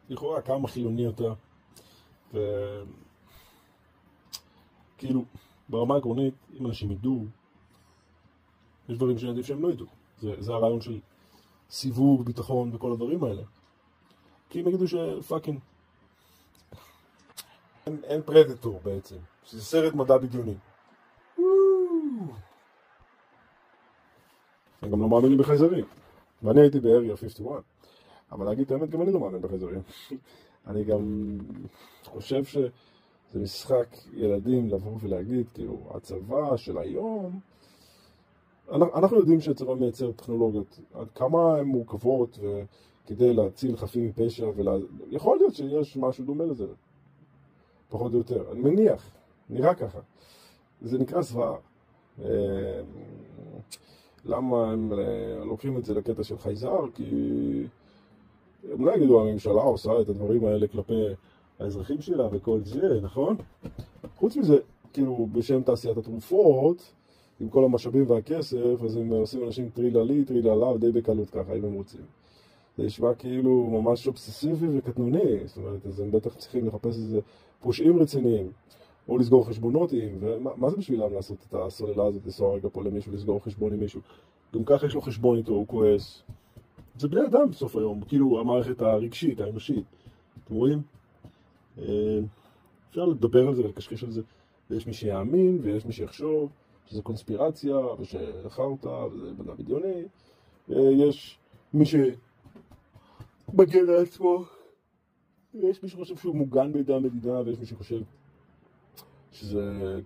לכאורה כמה חילוני אתה, וכאילו ברמה העקרונית, אם אנשים ידעו, יש דברים שעדיף שהם לא ידעו. זה הרעיון של סיווג, ביטחון וכל הדברים האלה. כי הם יגידו שפאקינג אין פרדטור בעצם, שזה סרט מדע בדיוני. אני גם לא מאמין בחייזרים, ואני הייתי באריה 51, אבל להגיד את האמת, גם אני לא מאמין בחייזרים. אני גם חושב שזה משחק ילדים לבוא ולהגיד, כאילו, הצבא של היום, אנחנו יודעים שהצבא מייצר טכנולוגיות, עד כמה הן מורכבות, וכדי להציל חפים מפשע, יכול להיות שיש משהו דומה לזה, פחות או יותר, אני מניח, נראה ככה. זה נקרא זוועה. למה הם לוקחים את זה לקטע של חייזר? כי הם לא יגידו, הממשלה עושה את הדברים האלה כלפי האזרחים שלה וכל זה, נכון? חוץ מזה, כאילו, בשם תעשיית התרופות, עם כל המשאבים והכסף, אז הם עושים אנשים טרילה לי, טרילה לה, די בקלות ככה, אם הם רוצים. זה נשמע כאילו ממש אובססיבי וקטנוני, זאת אומרת, אז הם בטח צריכים לחפש איזה פושעים רציניים, או לסגור חשבונות עם, ומה זה בשבילם לעשות את הסוללה הזאת, לנסוע רגע פה למישהו, לסגור חשבון עם מישהו? גם ככה יש לו חשבון איתו, הוא כועס. זה בני אדם בסוף היום, כאילו המערכת הרגשית, האנושית. אתם רואים? אפשר לדבר על זה ולקשקש על זה, ויש מי שיאמין, ויש מי שיחשוב שזה קונספירציה, ושחרטה, וזה מדע בדיוני, ויש מי שמגן לעצמו, ויש מי שחושב שהוא מוגן בידי המדינה, ויש מי שחושב שזה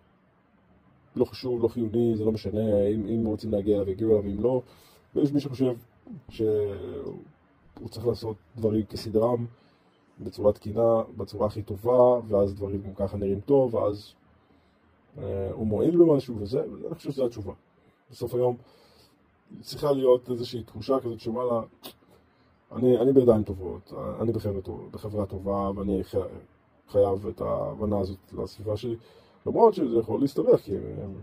לא חשוב, לא חיוני, זה לא משנה, אם רוצים להגיע אליו, יגיעו אליו, אם לא, ויש מי שחושב שהוא צריך לעשות דברים כסדרם, בצורה תקינה, בצורה הכי טובה, ואז דברים גם ככה נראים טוב, ואז הוא מועיל במשהו, וזה, אני חושב שזו התשובה. בסוף היום צריכה להיות איזושהי תחושה כזאת שוואלה, אני בידיים טובות, אני בחברה טובה, ואני חייב את ההבנה הזאת לסביבה שלי, למרות שזה יכול להסתבך, כי הם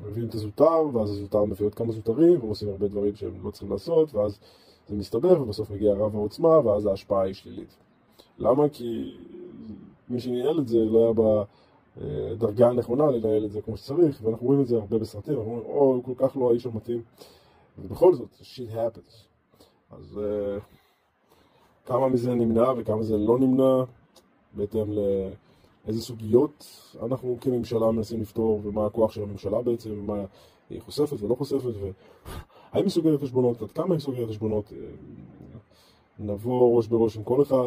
מביאים את הזוטר, ואז הזוטר מביא עוד כמה זוטרים, והם עושים הרבה דברים שהם לא צריכים לעשות, ואז זה מסתבך, ובסוף מגיע רב העוצמה, ואז ההשפעה היא שלילית. למה? כי מי שניהל את זה לא היה בדרגה הנכונה לנהל את זה כמו שצריך, ואנחנו רואים את זה הרבה בסרטים, אנחנו אומרים, הוא כל כך לא האיש המתאים, ובכל זאת, shit happens. אז כמה מזה נמנע וכמה זה לא נמנע, בהתאם לאיזה סוגיות אנחנו כממשלה מנסים לפתור, ומה הכוח של הממשלה בעצם, ומה היא חושפת ולא חושפת, והאם היא סוגרת חשבונות, עד כמה היא סוגרת חשבונות, נבוא ראש בראש עם כל אחד,